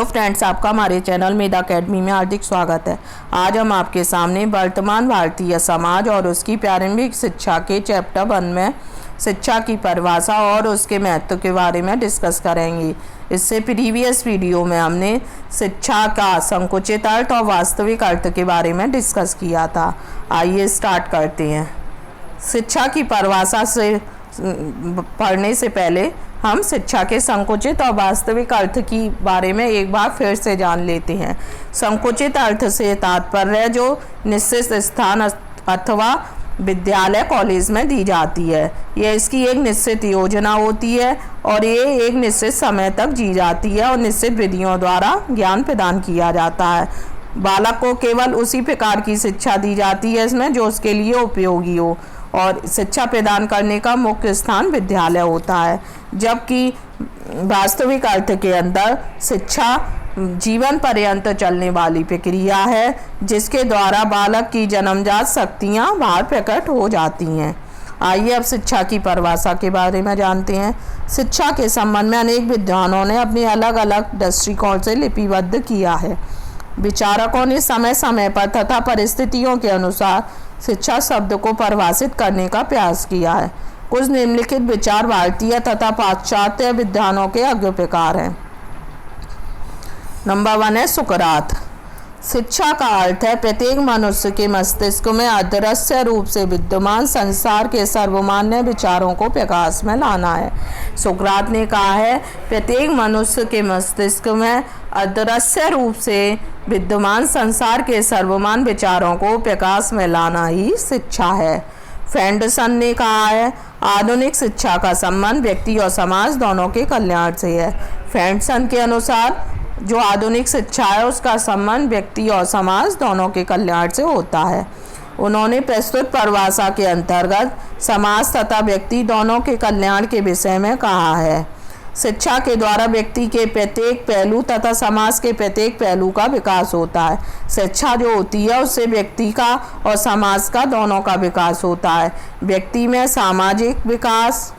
Hello friends, आपका हमारे channel मेधा academy में हार्दिक स्वागत है। आज हम आपके सामने वर्तमान भारतीय समाज और उसकी प्रारंभिक शिक्षा के चैप्टर 1 में शिक्षा की परिभाषा और उसके महत्व के बारे में डिस्कस करेंगे। इससे प्रीवियस वीडियो में हमने शिक्षा का संकुचित अर्थ और वास्तविक अर्थ के बारे में डिस्कस किया था। आइए स्टार्ट करते हैं। शिक्षा की परिभाषा से पढ़ने से पहले हम शिक्षा के संकुचित और वास्तविक अर्थ की बारे में एक बार फिर से जान लेते हैं। संकुचित अर्थ से तात्पर्य जो निश्चित स्थान अथवा विद्यालय कॉलेज में दी जाती है। यह इसकी एक निश्चित योजना होती है और ये एक निश्चित समय तक जी जाती है और निश्चित विधियों द्वारा ज्ञान प्रदान किया जाता है। बालक को केवल उसी प्रकार की शिक्षा दी जाती है इसमें जो उसके लिए उपयोगी हो, और शिक्षा प्रदान करने का मुख्य स्थान विद्यालय होता है। जबकि वास्तविक अर्थ के अंदर शिक्षा जीवन पर्यंत चलने वाली प्रक्रिया है जिसके द्वारा बालक की जन्मजात शक्तियाँ बाहर प्रकट हो जाती हैं। आइए अब शिक्षा की परिभाषा के बारे में जानते हैं। शिक्षा के संबंध में अनेक विद्वानों ने अपने अलग अलग दृष्टिकोण से लिपिबद्ध किया है। विचारकों ने समय समय पर तथा परिस्थितियों के अनुसार शिक्षा शब्द को परिभाषित करने का प्रयास किया है। कुछ निम्नलिखित विचार भारतीय तथा पाश्चात्य विद्वानों के अग्र प्रकार हैं। नंबर 1 है सुकरात। शिक्षा का अर्थ है प्रत्येक मनुष्य के मस्तिष्क में अदृश्य रूप से विद्यमान संसार के सर्वमान्य विचारों को प्रकाश में लाना है। सुकरात ने कहा है प्रत्येक मनुष्य के मस्तिष्क में अदृश्य रूप से विद्यमान संसार के सर्वमान विचारों को प्रकाश में लाना ही शिक्षा है। फेंडरसन ने कहा है आधुनिक शिक्षा का संबंध व्यक्ति और समाज दोनों के कल्याण से है। फेंडरसन के अनुसार जो आधुनिक शिक्षा है उसका संबंध व्यक्ति और समाज दोनों के कल्याण से होता है। उन्होंने प्रस्तुत परिभाषा के अंतर्गत समाज तथा व्यक्ति दोनों के कल्याण के विषय में कहा है। शिक्षा के द्वारा व्यक्ति के प्रत्येक पहलू तथा समाज के प्रत्येक पहलू का विकास होता है। शिक्षा जो होती है उससे व्यक्ति का और समाज का दोनों का विकास होता है। व्यक्ति में सामाजिक विकास,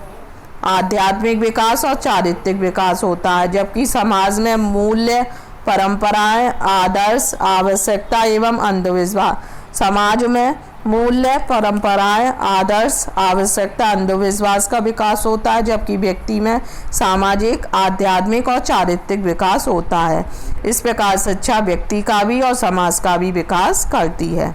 आध्यात्मिक विकास और चारित्रिक विकास होता है, जबकि समाज में मूल्य, परंपराएं, आदर्श, आवश्यकता एवं अंधविश्वास। समाज में मूल्य, परंपराएं, आदर्श, आवश्यकता, अंधविश्वास का विकास होता है, जबकि व्यक्ति में सामाजिक, आध्यात्मिक और चारित्रिक विकास होता है। इस प्रकार शिक्षा व्यक्ति का भी और समाज का भी विकास करती है।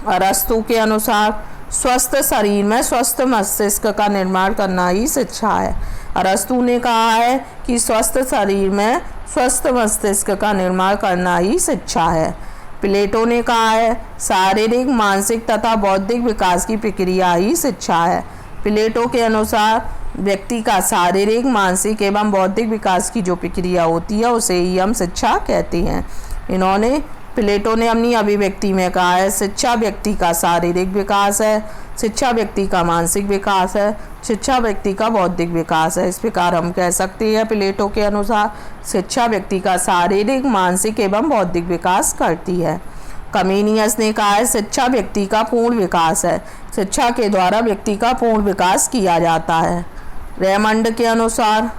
अरस्तु के अनुसार स्वस्थ शरीर में स्वस्थ मस्तिष्क का निर्माण करना ही शिक्षा है। अरस्तु ने कहा है कि स्वस्थ शरीर में स्वस्थ मस्तिष्क का निर्माण करना ही शिक्षा है। प्लेटो ने कहा है शारीरिक, मानसिक तथा बौद्धिक विकास की प्रक्रिया ही शिक्षा है। प्लेटो के अनुसार व्यक्ति का शारीरिक, मानसिक एवं बौद्धिक विकास की जो प्रक्रिया होती है उसे ही हम शिक्षा कहते हैं। प्लेटो ने अपनी अभिव्यक्ति में कहा है शिक्षा व्यक्ति का शारीरिक विकास है, शिक्षा व्यक्ति का मानसिक विकास है, शिक्षा व्यक्ति का बौद्धिक विकास है। इस प्रकार हम कह सकते हैं प्लेटो के अनुसार शिक्षा व्यक्ति का शारीरिक, मानसिक एवं बौद्धिक विकास करती है। कमेनियस ने कहा है शिक्षा व्यक्ति का पूर्ण विकास है, शिक्षा के द्वारा व्यक्ति का पूर्ण विकास किया जाता है। रेमंड के अनुसार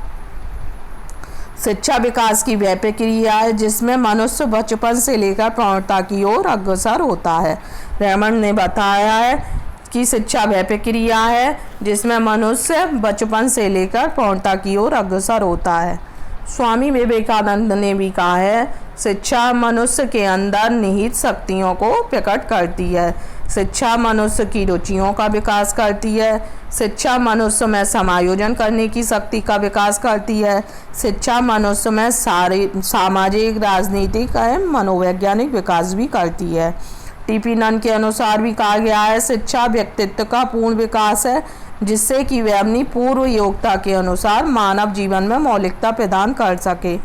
शिक्षा विकास की वह प्रक्रिया है जिसमें मनुष्य बचपन से लेकर प्रौढ़ता की ओर अग्रसर होता है। रेमंड ने बताया है कि शिक्षा वह प्रक्रिया है जिसमें मनुष्य बचपन से लेकर प्रौढ़ता की ओर अग्रसर होता है। स्वामी विवेकानंद ने भी कहा है शिक्षा मनुष्य के अंदर निहित शक्तियों को प्रकट करती है। शिक्षा मनुष्य की रुचियों का विकास करती है। शिक्षा मनुष्य में समायोजन करने की शक्ति का विकास करती है। शिक्षा मनुष्य में सामाजिक, राजनीतिक एवं मनोवैज्ञानिक विकास भी करती है। टीपी नन के अनुसार भी कहा गया है शिक्षा व्यक्तित्व का पूर्ण विकास है जिससे कि वह अपनी पूर्व योग्यता के अनुसार मानव जीवन में मौलिकता प्रदान कर सके।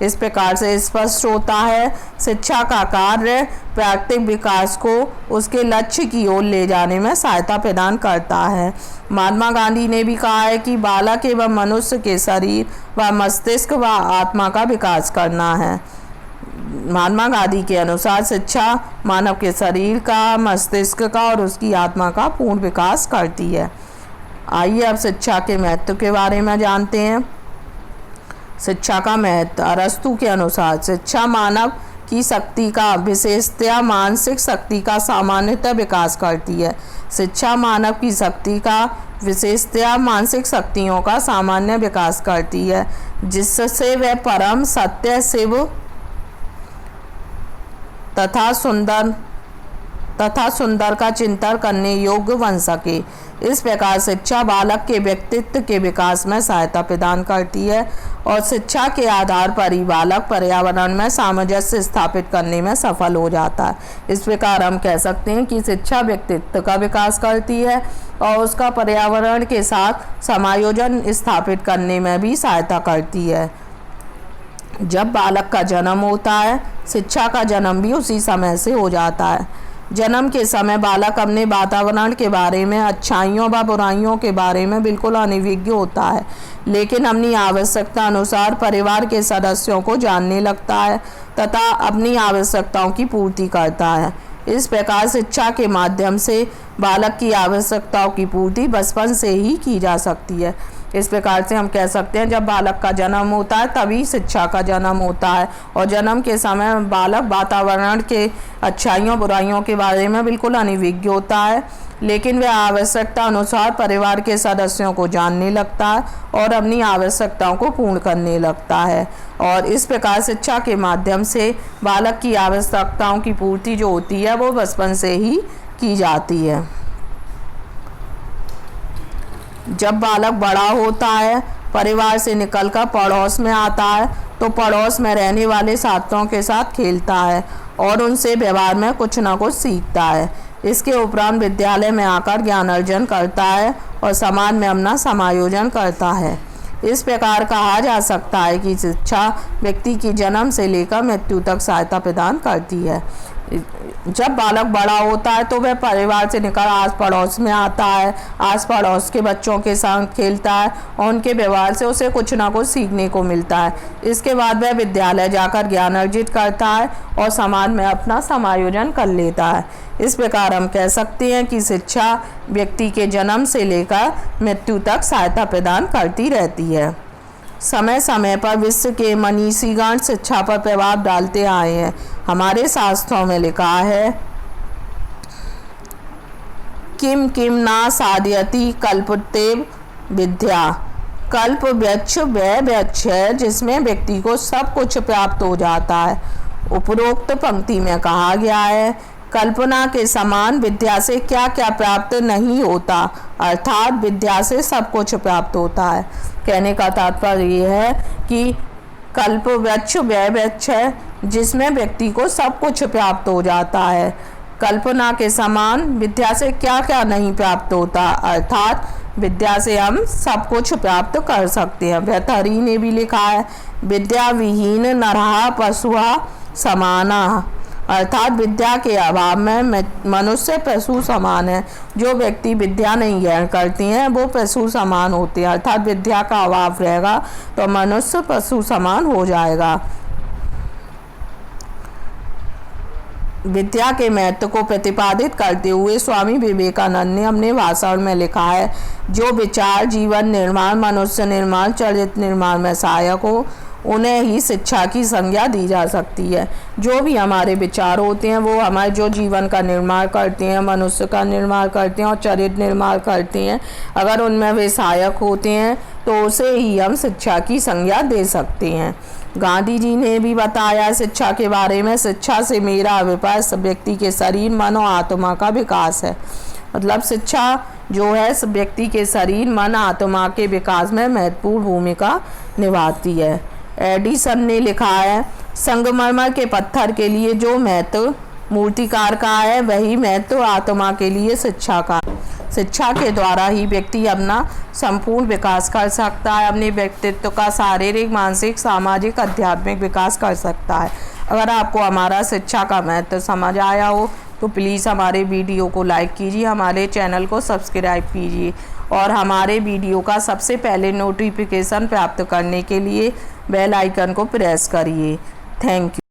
इस प्रकार से स्पष्ट होता है शिक्षा का कार्य प्राकृतिक विकास को उसके लक्ष्य की ओर ले जाने में सहायता प्रदान करता है। महात्मा गांधी ने भी कहा है कि बालक एवं मनुष्य के शरीर व मस्तिष्क व आत्मा का विकास करना है। महात्मा गांधी के अनुसार शिक्षा मानव के शरीर का, मस्तिष्क का और उसकी आत्मा का पूर्ण विकास करती है। आइए अब शिक्षा के महत्व के बारे में जानते हैं। शिक्षा का महत्व। अरस्तू के अनुसार शिक्षा मानव की शक्ति का विशेषतया मानसिक शक्ति का सामान्यतः विकास करती है। शिक्षा मानव की शक्ति का विशेषतया मानसिक शक्तियों का सामान्य विकास करती है, जिससे वह परम सत्य, शिव तथा सुंदर का चिंतन करने योग्य बन सके। इस प्रकार शिक्षा बालक के व्यक्तित्व के विकास में सहायता प्रदान करती है और शिक्षा के आधार पर ही बालक पर्यावरण में सामंजस्य स्थापित करने में सफल हो जाता है। इस प्रकार हम कह सकते हैं कि शिक्षा व्यक्तित्व का विकास करती है और उसका पर्यावरण के साथ समायोजन स्थापित करने में भी सहायता करती है। जब बालक का जन्म होता है, शिक्षा का जन्म भी उसी समय से हो जाता है। जन्म के समय बालक अपने वातावरण के बारे में, अच्छाइयों व बुराइयों के बारे में बिल्कुल अनभिज्ञ होता है, लेकिन अपनी आवश्यकता अनुसार परिवार के सदस्यों को जानने लगता है तथा अपनी आवश्यकताओं की पूर्ति करता है। इस प्रकार शिक्षा के माध्यम से बालक की आवश्यकताओं की पूर्ति बचपन से ही की जा सकती है। इस प्रकार से हम कह सकते हैं जब बालक का जन्म होता है तभी शिक्षा का जन्म होता है और जन्म के समय बालक वातावरण के अच्छाइयों बुराइयों के बारे में बिल्कुल अनभिज्ञ होता है, लेकिन वह आवश्यकता अनुसार परिवार के सदस्यों को जानने लगता है और अपनी आवश्यकताओं को पूर्ण करने लगता है। और इस प्रकार शिक्षा के माध्यम से बालक की आवश्यकताओं की पूर्ति जो होती है वो बचपन से ही की जाती है। जब बालक बड़ा होता है, परिवार से निकलकर पड़ोस में आता है, तो पड़ोस में रहने वाले छात्रों के साथ खेलता है और उनसे व्यवहार में कुछ न कुछ सीखता है। इसके उपरांत विद्यालय में आकर ज्ञान अर्जन करता है और समाज में अपना समायोजन करता है। इस प्रकार कहा जा सकता है कि शिक्षा व्यक्ति की जन्म से लेकर मृत्यु तक सहायता प्रदान करती है। जब बालक बड़ा होता है तो वह परिवार से निकल आस पड़ोस में आता है, आस पड़ोस के बच्चों के साथ खेलता है और उनके व्यवहार से उसे कुछ ना कुछ सीखने को मिलता है। इसके बाद वह विद्यालय जाकर ज्ञान अर्जित करता है और समाज में अपना समायोजन कर लेता है। इस प्रकार हम कह सकते हैं कि शिक्षा व्यक्ति के जन्म से लेकर मृत्यु तक सहायता प्रदान करती रहती है। समय समय पर विश्व के मनीषीगण शिक्षा पर प्रभाव डालते आए हैं। हमारे शास्त्रों में लिखा है, किम किम ना साधयति कल्पतेव विद्या। कल्प वृक्ष वह वृक्ष है जिसमें व्यक्ति को सब कुछ प्राप्त हो जाता है। उपरोक्त पंक्ति में कहा गया है, कल्पना के समान विद्या से क्या क्या प्राप्त नहीं होता, अर्थात विद्या से सब कुछ प्राप्त होता है। कहने का तात्पर्य यह है कि कल्प वृक्ष वह वृक्ष है जिसमें व्यक्ति को सब कुछ प्राप्त हो जाता है। कल्पना के समान विद्या से क्या क्या नहीं प्राप्त होता, अर्थात विद्या से हम सब कुछ प्राप्त कर सकते हैं। भर्तृहरि ने भी लिखा है, विद्या विहीन नरः पशुः समानः, अर्थात विद्या के अभाव में मनुष्य पशु समान है। जो व्यक्ति विद्या नहीं ग्रहण करती हैं वो पशु समान होते हैं, अर्थात विद्या का अभाव रहेगा तो मनुष्य पशु समान हो जाएगा। विद्या के महत्व को प्रतिपादित करते हुए स्वामी विवेकानंद ने अपने भाषण में लिखा है, जो विचार जीवन निर्माण, मनुष्य निर्माण, चरित्र निर्माण में सहायक हो उन्हें ही शिक्षा की संज्ञा दी जा सकती है। जो भी हमारे विचार होते हैं वो हमारे जो जीवन का निर्माण करते हैं, मनुष्य का निर्माण करते हैं और चरित्र निर्माण करते हैं, अगर उनमें वे सहायक होते हैं तो उसे ही हम शिक्षा की संज्ञा दे सकते हैं। गांधी जी ने भी बताया शिक्षा के बारे में, शिक्षा से मेरा अभिप्राय व्यक्ति के शरीर, मन और आत्मा का विकास है। मतलब शिक्षा जो है व्यक्ति के शरीर, मन, आत्मा के विकास में महत्वपूर्ण भूमिका निभाती है। एडिसन ने लिखा है, संगमरमर के पत्थर के लिए जो महत्व मूर्तिकार का है वही महत्व आत्मा के लिए शिक्षा का। शिक्षा के द्वारा ही व्यक्ति अपना संपूर्ण विकास कर सकता है, अपने व्यक्तित्व का शारीरिक, मानसिक, सामाजिक, आध्यात्मिक विकास कर सकता है। अगर आपको हमारा शिक्षा का महत्व समझ आया हो तो प्लीज़ हमारे वीडियो को लाइक कीजिए, हमारे चैनल को सब्सक्राइब कीजिए और हमारे वीडियो का सबसे पहले नोटिफिकेशन प्राप्त करने के लिए बेल आइकन को प्रेस करिए। Thank you.